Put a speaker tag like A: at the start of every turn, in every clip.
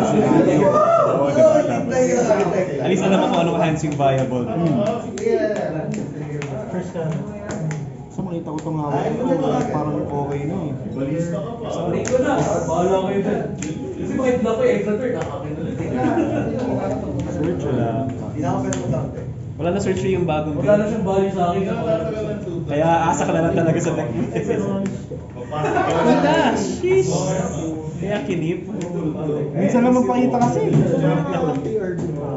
A: Scenario.
B: Oo, diba? At least alam mo kung anong hands yung viable.
C: First ka.
A: So makita ko itong hawak ko, parang okay na eh.
D: Balista ka pa. Hindi ko na. Bahala kayo dyan. Kasi bakit na ko yung extra turn, nakakin na lang.
B: Search wala. Wala na search yung bagong
D: Wala na siyang value sa akin.
B: Kaya asa ka na lang talaga sa deck. Wala! Sheesh! Kaya kinip.
A: Minsan lang magpakita kasi.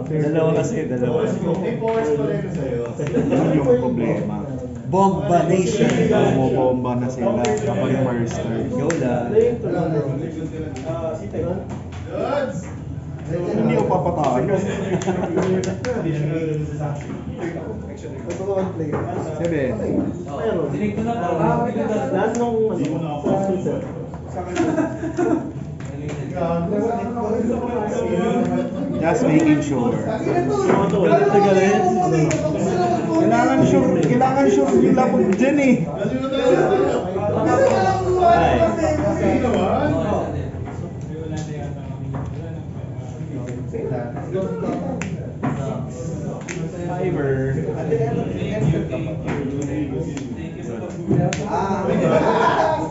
B: Dalawa kasi, dalawa.
D: May force pa rin sa'yo.
A: Yun yung problema.
B: Bomba Nation!
A: Bumobomba na sila kapag first turn.
B: Go lang.
A: Hindi ko papatalo. Seven.
C: Pero,
D: Dinig ko na.
C: lahat nung suitor.
A: Just making sure. Kailangan sure yung lapag dyan eh.
B: Ay. Fiber.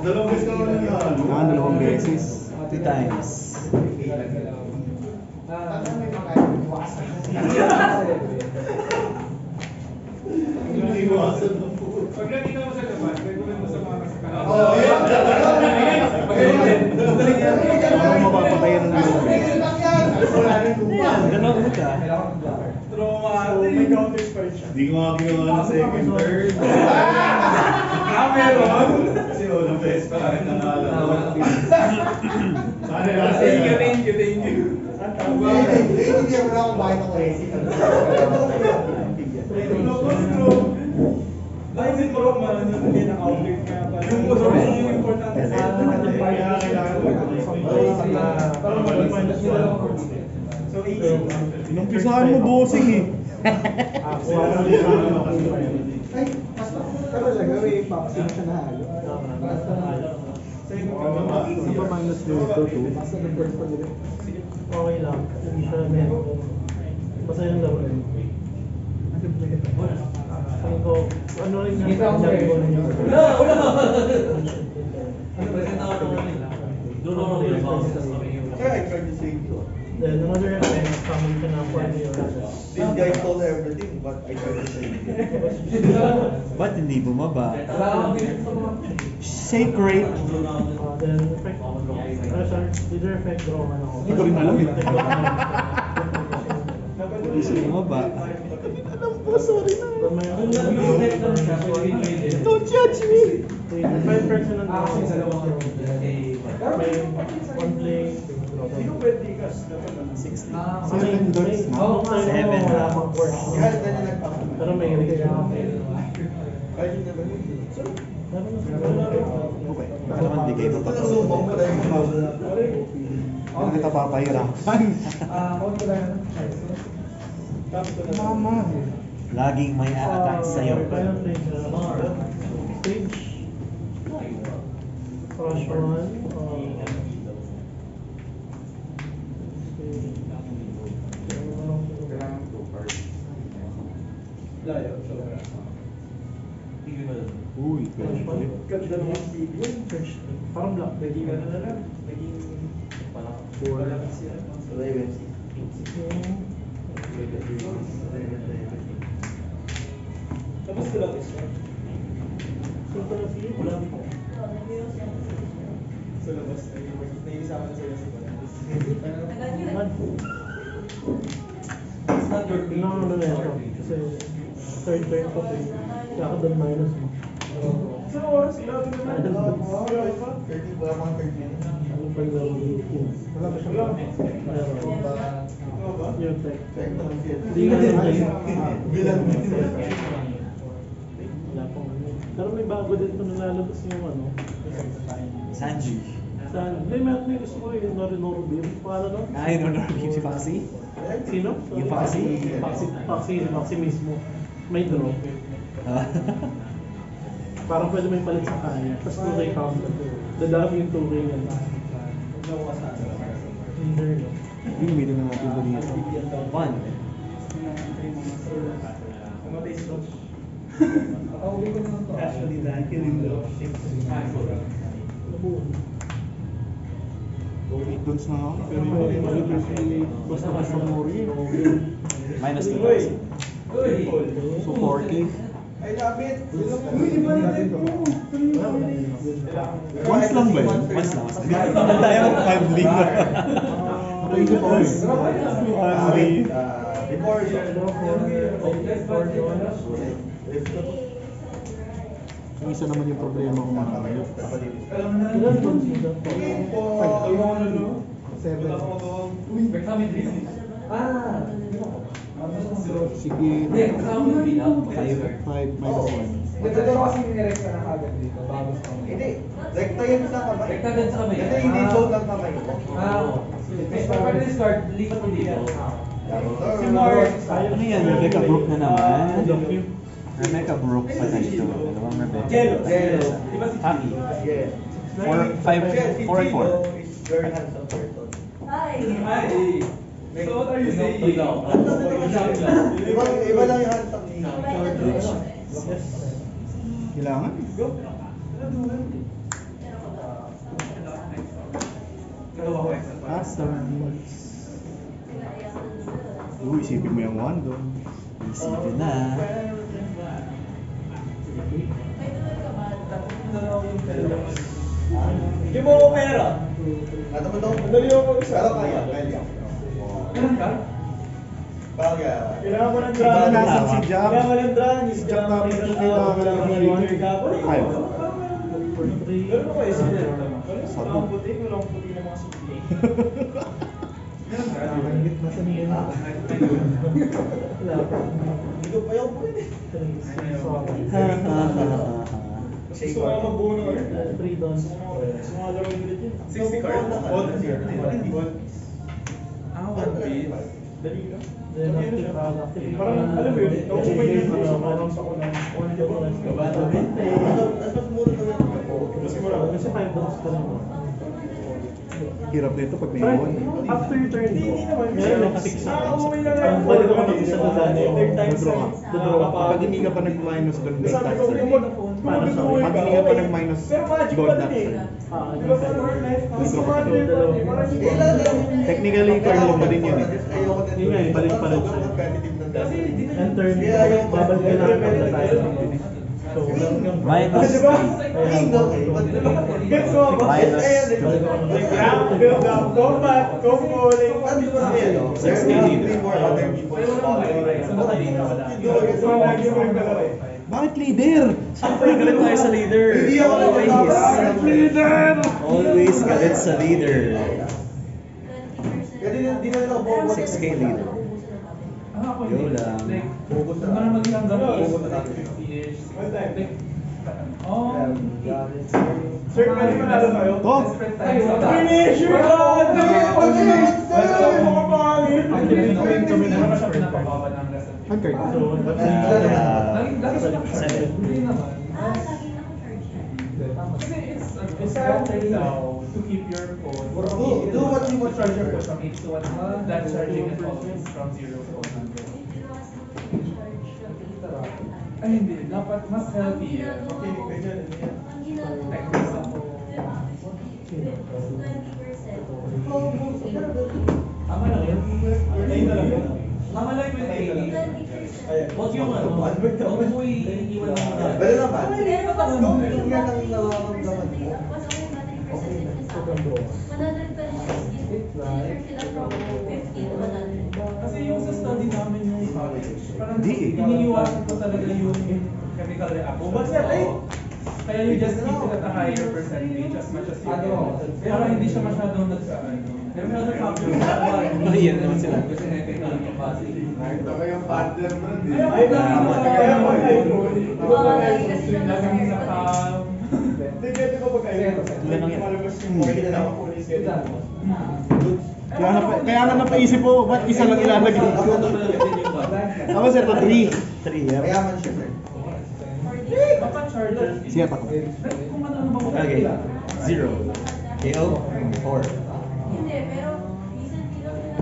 A: Dalawang beses.
B: 2 times.
D: Pag nakita mo sa labas, regular mo sa mga kasakalan.
A: Parang mapapatayan ng dalawang beses.
B: Dalawa mo ka.
D: May counter spike siya. Hindi ko nga ginawa ng second turn. Meron? Kasi unang beses pa rin nanalo. Thank you.
E: Hindi ako na kumain ng crazy.
D: Ay, si Pro, hindi na-outfit kaya pala. Yung Pro, yung importante sa atin. Kaya kailangan ko para mag-minus nila lang. So, easy.
A: Inumpisahan mo bossing eh.
E: Ay, talaga may vaccine siya na halo.
C: Ano pa minus dito, 2?
E: Basta nag-burn pa nila.
C: Okay lang. Hindi siya meron. Basta yung laro rin. Sabi ko, ano rin yung sabi ko ninyo?
D: Wala! Present ako naman nila. Doon ako yung bounces kami yung...
E: Sir, I tried to save you.
C: Then another effect, summon ka na for your...
E: This guy told everything, but I tried to save you.
B: Ba't hindi bumaba?
D: Wala akong pinit sa mga...
A: Sacred.
C: Then effect, sorry, leader effect, draw man ako.
A: Hindi ko rin alam eh.
B: Hindi bumaba.
A: Alam po, sorry na.
C: Then may
A: Don't judge me.
C: 5% ng draw. May one play,
D: Sino pwede ka?
A: 7 dots na.
B: Seven.
C: Wala akong work.
E: Kaya na niya nagpapalala.
C: Pero may range.
E: Kaya niya naman.
A: Okay.
B: Baka naman di kayo
E: Ito nasubong mo dahil kumawala.
A: Kailan kita papahirapan? Mama.
B: Laging may a-attack sa'yo.
C: Final play stage. Crush one.
D: Layo, sobra. Tigil mo lang.
A: Uy, pwede.
D: Ganda ng mga video.
C: Parang black.
D: Naging ano na lang. Naging... Walang siya. Tapos ko lang isa. Wala ko. Sa labas, naiisama na sila sa labas. It's not your thing.
C: No, kasi third turn ko to kaya doon minus mo.
D: Sa oras, grabe naman.
E: Wala mga 30 minutes.
C: Ano pa yung
E: Wala ba siya?
C: meron? Yung tech.
E: Hindi nga bilang
C: Wala pong pero may bago din ito nalalabas yung ano.
B: Sanji.
C: Hindi, may gusto ko yung Norinoro Beer. Paano no?
B: Ay, no, si Foxy?
C: Sino?
B: Yung Foxy?
C: Foxy mismo. May draw. Parang pwede may palit sa kanya. Tapos 2K counter. Dadami yung 2K yan. Leader, no?
A: Bilang na natin ito dito.
B: 1.
D: Umatay si Coach. Actually, dahil killing the
A: Eight dots na ako. Pero yung malibre si basta-basta Mori.
B: Minus
D: Uy!
B: 2,000.
A: So 4K.
E: Ay, lapit!
A: Once lang ba yun?
B: Once lang. Hindi tayo mag-5
A: Napaisip ako eh.
E: Before siya.
A: Yung isa naman yung problema ko mga kayo.
C: Ilan doon sila?
A: 7. Sige. 5 minus 1.
E: Hindi. Rekta yan sa kamay.
F: Rekta din sa kamay.
E: Kasi hindi zone ng kamay mo.
F: Pwede discard, lipat mo dito.
E: Si
B: Ano yan? Rebecca Brook na naman. Rebecca Brook pa na ito. Dalawang Rebecca.
E: Jello.
B: Happy.
E: Yes.
B: 4, 5, 4 and 4.
E: Is very handsome person.
D: Ay! So what are you saying?
E: Iba lang yung handsome ni
A: Kailangan? Isipin mo yung 1 doon.
B: Isipin na.
D: Hindi mo ako pera.
E: Ano mo daw?
D: Madali ako isa.
E: Pero kaya.
F: Ganun ka?
E: Kaya.
D: Kailangan mo ng
A: Iba na
D: drone.
A: nasan si Jack.
D: Kailangan mo ng drone.
A: Si Jack tapos kailangan mo lang ng Ayaw.
D: Pero ano kayo sila?
A: Sabi.
D: Walang puti na mga sukli.
C: Nasa niya na.
E: Hindi ko pa yung pwede.
D: Gusto ko nga magbuo ng ano?
C: 3 doon.
D: Gusto ko nga laro yung ulit yun. 60 cards? Odd. One bid. Dali lang.
C: Then active.
D: Parang alam mo yun, nakukuha yun sa parang sa kunang.
E: Mas mura ko yun.
D: Mas mura.
C: Kasi 5 doon ka lang.
A: Hirap nito pag may
C: Right,
A: 1.
C: after your turn,
D: Hindi naman.
C: meron naka-6 sa
D: Umuwi na nga.
C: Ang balik ko kapag isa doon dati yung
D: Third time
A: Withdraw ka.
C: Withdraw ka.
A: Pag hindi ka pa nag-minus doon, may
D: Sabi
A: tax.
D: ko, kung mag-uwi
A: Pag
D: ka,
A: hindi ka pa
D: okay.
A: nag-minus,
D: Pero magic
A: gold
D: pa
A: tax.
D: din eh.
C: Ah,
D: Diba parang hard life? Mas
A: Withdraw ka.
D: smarter pa din. Parang hindi.
A: Technically, turn mo din yun eh.
E: Ayoko din.
C: Yun nga, balik pa rin siya.
E: Competitive ng
D: Kasi di na
C: And turn, babalik ka lang pag tayo ng finish. So,
B: Minus
D: Diba?
B: 3.
D: Gets mo ba?
B: Minus
D: Go back, go bowling.
A: Bakit leader?
B: Siyempre, galit tayo sa leader.
E: Hindi ako
B: Always. Always galit sa leader.
E: Di na ito bobo.
B: 6K leader. Yo lang.
E: Bobo sa
F: Parang maging hanggang
E: Bobo na natin.
F: 50-ish.
D: One time.
F: Oh,
D: Sir, pwede manalo tayo?
A: To.
D: Finish your God! Wala mo kapangin!
F: kami na siya pinapababa ng lesson.
A: Ang card.
C: So,
F: Lagi siya nakasaya. Hindi naman. Kasi it's better now to keep your phone.
E: Do what you want.
F: Charge your phone from 8 to 1. That charging is always from 0 to 100. Ay hindi, dapat mas healthier.
D: Makinig ka dyan.
F: Like for example, tama lang yun.
D: Ayun na lang yun.
F: Tama lang yung 80.
D: Ayan.
F: Huwag yung ano, huwag mo iiwan mo na.
E: Bala naman. Kung yan ang nararamdaman mo.
F: Kasi yung sa study namin yung college, parang
A: Di eh.
F: iniiwasan ko talaga yung chemical reaction.
D: Oh, ba't yan? Ay!
F: Kaya you just keep it at a higher percentage as much as you can. Para hindi siya masyadong nagsaano. There are other factors.
B: Mahiyan naman sila.
F: Kasi ethical capacity.
D: Ay, kaya mo ay.
F: Laging sa cam.
D: Hindi, pwede ko pag kayo.
B: Ilan lang yan?
D: Malabas yung morning na ako ulit kayo.
A: Kaya nga napaisip ko, ba't isa lang ilalagay ko? Tapos ito, 3. 3, yeah.
E: Mayaman siya, sir.
F: Baka charger.
A: Siya ako.
F: Kung ano ba mo.
B: Okay. 0. KO. 4.
G: Hindi, pero recently lang nila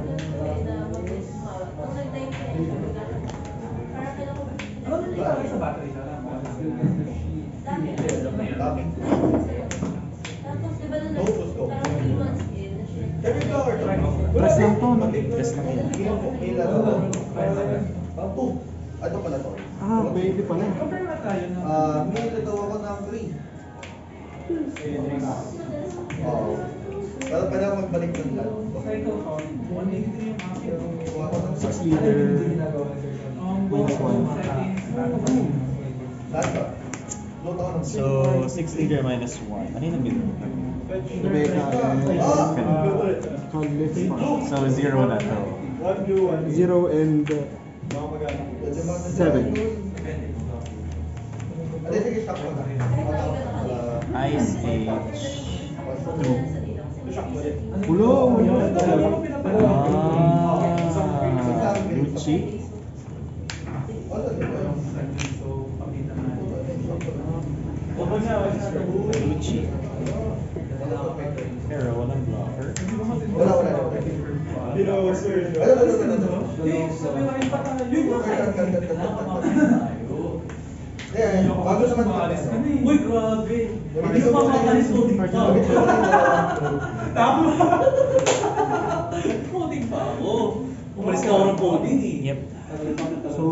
E: or two?
B: Press lang to, no? Press lang yan.
E: Ilan to? Two. Ano pala to?
A: Ah, pwede pala.
F: Compare na tayo ng...
E: May natawa ko ng 3. Oo. Pero pala magbalik ng lang.
F: Cycle count, 183 yung akin.
E: Kuha ko ng
A: 6 liter.
F: Minus
A: Minus one.
E: Lahat ba? Load ako ng
B: So, 6 liter minus 1. Ano yung nabili mo?
A: Rebecca and Carlet.
B: So, 0 na to.
A: 0 and 7.
E: Ano yung sige, stop ko na.
B: Ice Age 2.
A: Ulo!
B: Lucci. Lucci. Pero walang blocker.
E: Wala. Ano? Bago naman
F: Uy, grabe!
E: Hindi ko
F: Mapapakalis mo din
E: Tama.
F: Tama! Coding pa ako. Umalis ka ako ng coding eh.
B: Yep.
A: So,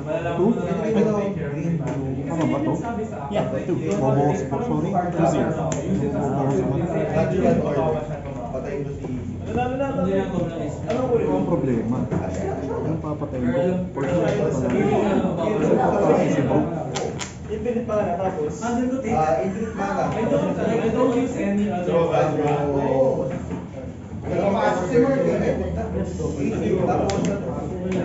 F: Malalaman
A: two?
F: mo na lang yung take care of your family.
A: Tama ba to?
B: Yeah, 2.
A: Bobo, sorry. 2-0.
E: Natural order. Patayin mo si...
A: Ano ang problema? Anong papatayin ko? For sure pa pala. Si Bro.
D: Infinite pa na tapos.
E: Infinite mana.
F: I don't use any other
E: Oo. Pero pasok si Mark eh. Tapos na to.
D: Sige na.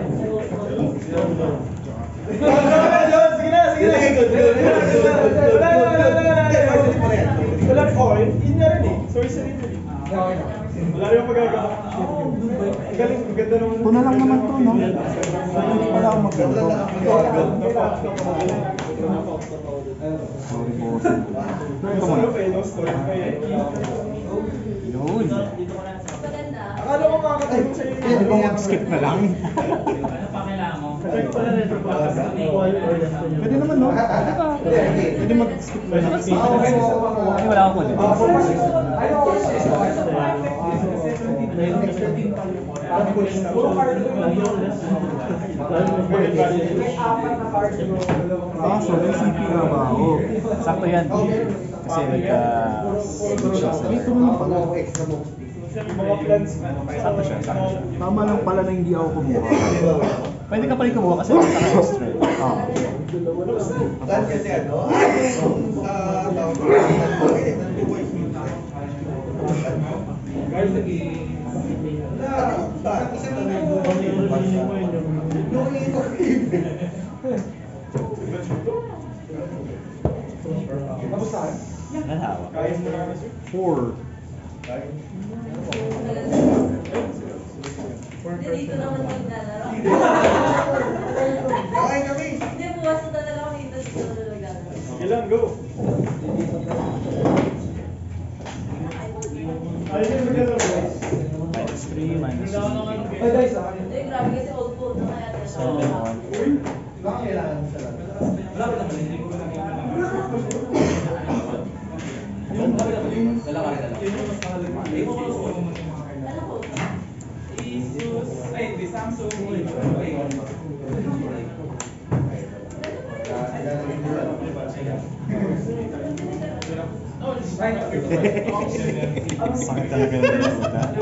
D: Wala coin, yun na rin eh. Sorcery na rin. Wala rin yung pagkagawa. Galing, maganda naman.
A: Ito na lang naman to, no? So, hindi pala ako magganto. Sorry, boss. Ito mo na. Yun.
D: Akala ko makakatulong sa'yo.
A: Pwede ba mag-skip na lang? Pwede naman, no? Pwede mag-skip na lang.
B: Ay, wala akong code.
A: Kaso, may CP nga ba ako?
B: Sakto yan. Kasi nagka...
A: Ay, ito naman pala.
D: Mga plans.
B: Sakto siya.
A: Tama lang pala na hindi ako kumuha.
B: Pwede ka pa rin kumuha kasi naka-extra.
A: Ah.
E: Lahat kasi ano? Sa tawag ko. Nag-boys.
F: Guys, naging...
B: Nalawa.
E: Kaya mo na
A: 4.
G: Dito naman maglalaro.
E: Kakain kami.
G: Hindi, buwas na talaga ako dito maglalaro.
D: Sige lang, go. Ayun yung maganda guys.
B: Minus 3, minus 3.
D: Ay guys,
G: Hindi, grabe kasi old phone na kaya.
B: 7, 1.
G: Ano po?
F: Asus, ay, di Samsung.
B: Sakit talaga ng nalamutan.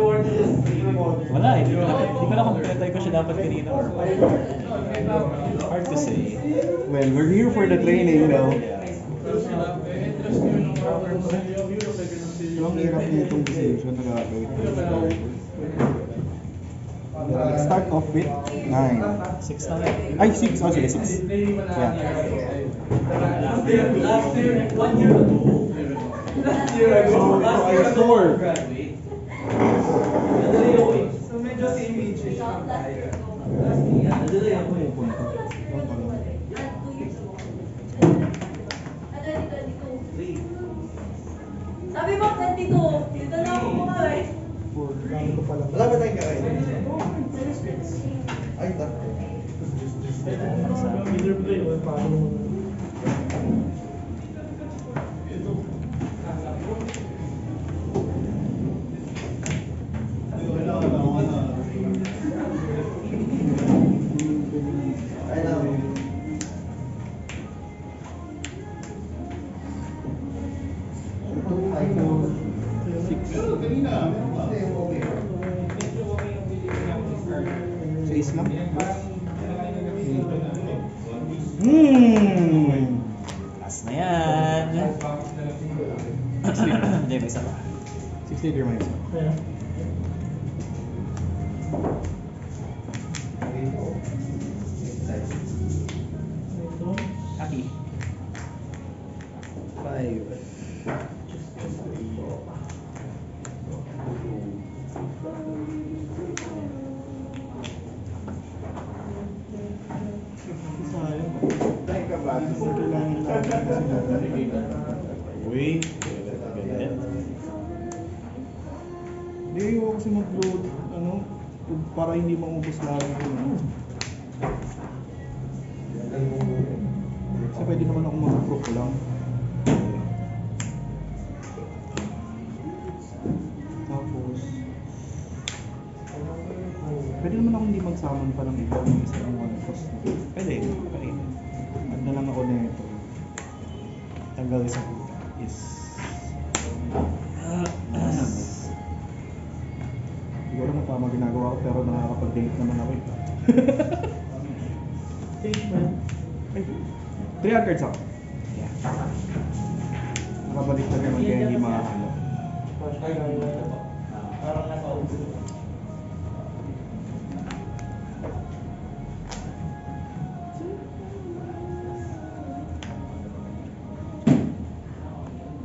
B: Wala, hindi ko na kompletay ko siya dapat kanina. Hard to say.
A: Well, we're here for the training, no? Ito ang hirap nitong decision na gagawin. Let's start off with 9.
B: 6 na lang.
A: Ay, 6. Oh, sige, 6. Yeah.
F: Last year, 1 year ago. Last year ago. Last year ago,
A: Four.
F: graduate. Nadali ako eh. So medyo same age siya. Last year, nadali ako eh.
A: Pupunta.
G: Sabi mo, 22. Dito na ako kumawin.
E: Wala ba tayong kakain? Ay, dako.
C: Either play or paano.
A: Ace lang.
B: Last na yan. Hindi, may isa pa.
A: 6 liter man isa.
C: Kaya. Ito.
B: Aki. 5.
A: Sayang. Kailangan natin kasi
B: Uy. Ganyan.
A: Hindi, ayoko kasi mag-load, para hindi maubos lagi yung Kasi pwede naman ako mag-pro ko lang. Tapos, pwede naman ako hindi magsaman pa ng iba ng isa ng one cost.
B: Pwede. Pwede.
A: Add na lang ako na ito.
B: Tanggal isang puta.
A: Yes. Siguro na tama ginagawa ko pero nakakapag-date naman ako eh.
C: Stage man.
A: Ay, 3 cards ako.
B: Yeah.
A: Nakabalik na naman kaya hindi makakalo.
F: Parang nasa uso.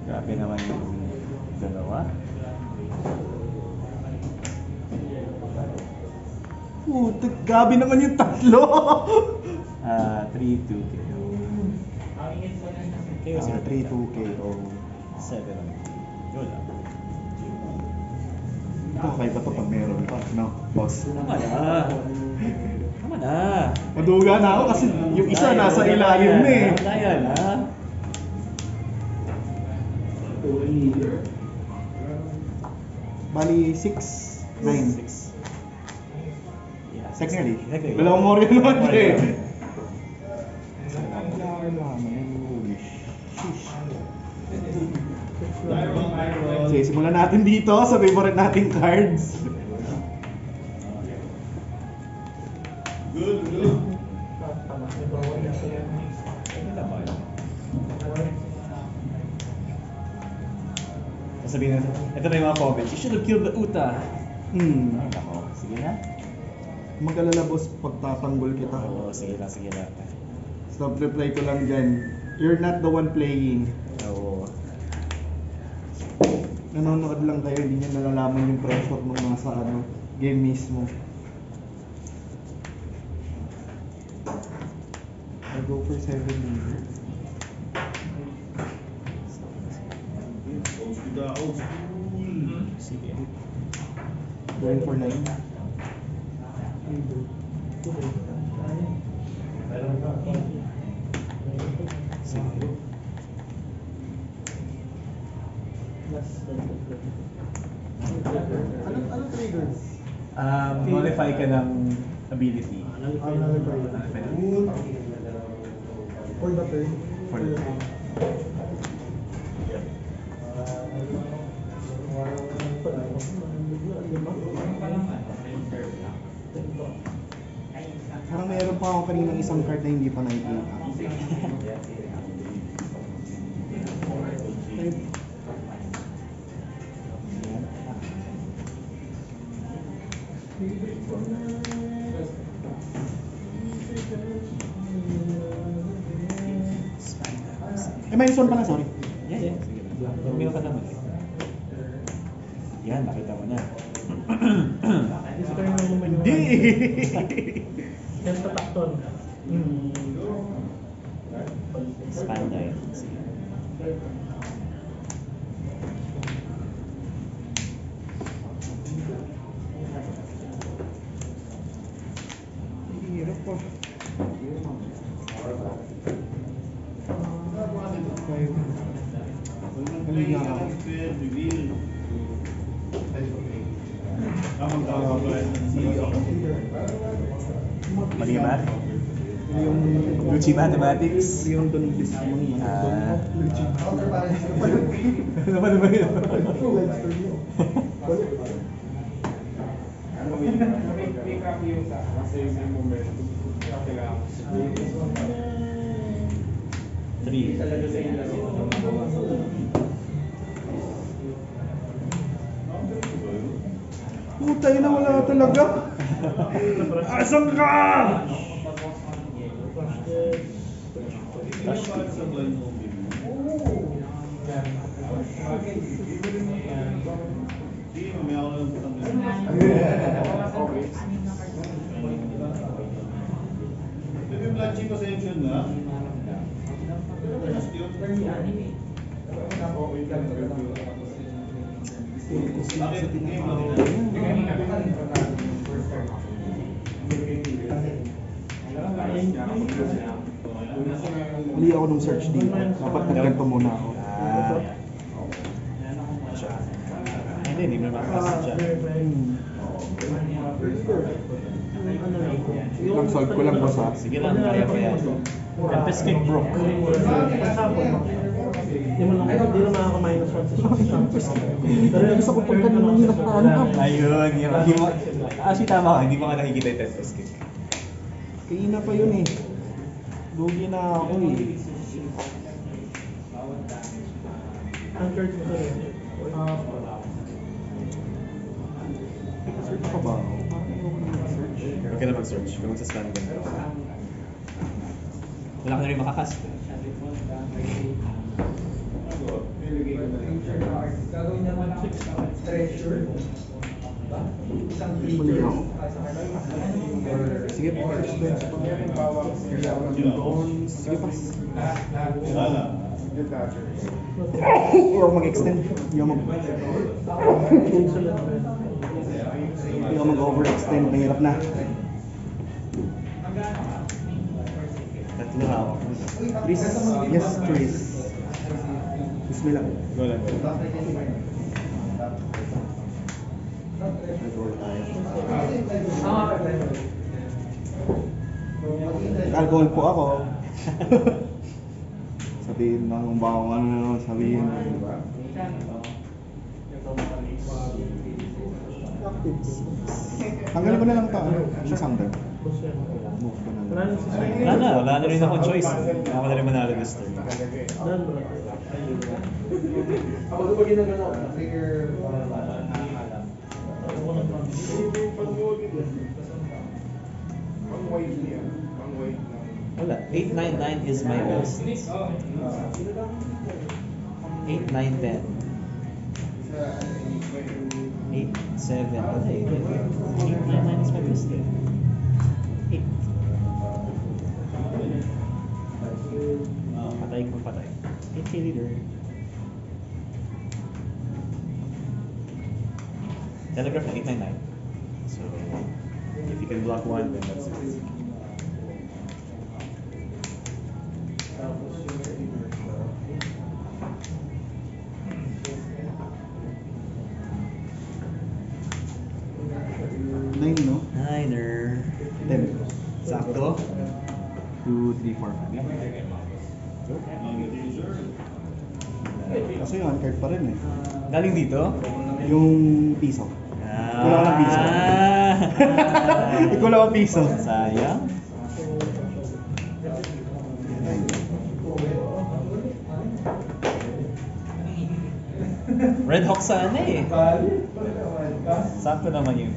B: Grabe naman yung dalawa.
A: Putik, gabi naman yung tatlo!
B: 3, 2, KO.
A: 3, 2, KO.
B: 7. Yun lang.
A: Ito, okay ba ito pag meron pa? No, boss.
B: Tama na. Tama na.
A: Maduga na ako kasi yung isa nasa ilalim na eh.
B: Kaya na.
A: Bali, 6, 9.
B: 6. Yeah,
A: Technically.
B: Technically.
A: Wala akong more yun naman
B: More
A: eh.
B: yun.
A: Sige, simulan natin dito sa favorite nating cards.
C: Tama. May bawal na siya.
B: Sabihin na, ito na yung mga comments. You should have killed the Uta.
A: Hmm.
B: Ako, sige na.
A: Mag-alala boss, pagtatanggol kita.
B: Oo, sige lang, sige lang.
A: Stop reply ko lang dyan. You're not the one playing.
B: Oo.
A: Nanonood lang kayo, hindi nyo nalalaman yung pressure nung nasa game mismo. I'll go for 7 liter.
B: Sige.
A: Going for 9.
B: Sige.
A: Ano triggers?
B: Modify ka ng ability.
A: Nullify. For the turn.
B: For the turn.
A: Parang mayroon pa ako kaninang isang card na hindi pa nakikita. minus 1 pala, sorry.
B: Yeah. Sige lang. Tumingin ka naman eh. Yan, nakita mo na.
A: Hindi!
C: Yan tatakton.
B: Spanday. Sige.
A: Hirap pa.
B: Mag-imat? Luchi Mathematics?
A: Yung doon bis mga
B: Ano ba yun?
F: copy yung sa kasi yung momentum. Kaya kailangan ko.
B: 3.
F: Talaga sa inyo.
A: Putay na, wala talaga. Asan ka? Mali ako nung search dito. Dapat nagkanto muna ako.
B: Hindi mo makakasya siya.
A: Lang solve ko lang boss ha.
B: Sige lang, kaya pa yan. Tempest Kick broke.
C: Hindi mo lang, hindi na makaka-minus 1 sa shot.
A: Pero gusto ko pag kanina hirap hanap.
B: Ayun, hindi mo. Actually tama ka, hindi mo ka nakikita yung Tempest Kick.
A: Kanina pa yun eh. Lugi na ako eh.
C: Anchored mo sa rin.
A: Search pa ba ako? Parang ayoko na mag-search.
B: Okay na mag-search, kung magsascan ka. Wala ka na rin makakast.
F: Gagawin naman ang treasure.
A: Mali ako. Sige po. Sige pa. Hindi ako mag-extend. Hindi ako mag-overextend. Mahirap na.
B: Tatlo hawak mo.
A: Chris. Yes, Chris. Bismillah.
B: Go lang.
A: Nag-roll tayo. Alcohol po ako. Sabihin lang kung baka kung ano na naman sabihin. Tanggalin ko na lang ito. Yung sounder. Move ko na lang.
B: Wala na rin akong choice. Ako na rin manalo this turn.
C: Done, bro.
E: Ako ba ginagawa ko? Trigger pang-wave niya. Pang-wave lang.
B: Wala. 899 is my best. 8, 9, 10. 8, 7. Wala eh. 899 is my best eh. 8. Patay kung patay. 8k leader. Telegraph na 899. So, if you can block one, then that's it.
A: Nine, no?
B: Niner.
A: 10.
B: Sakto.
A: 2, 3, 4, 5. Kasi yung uncard pa rin eh.
B: Galing dito?
A: Yung piso. Wala ka ng piso. Wala ka ng piso.
B: Sayang. Red Hawk sana eh. Sakto naman yun.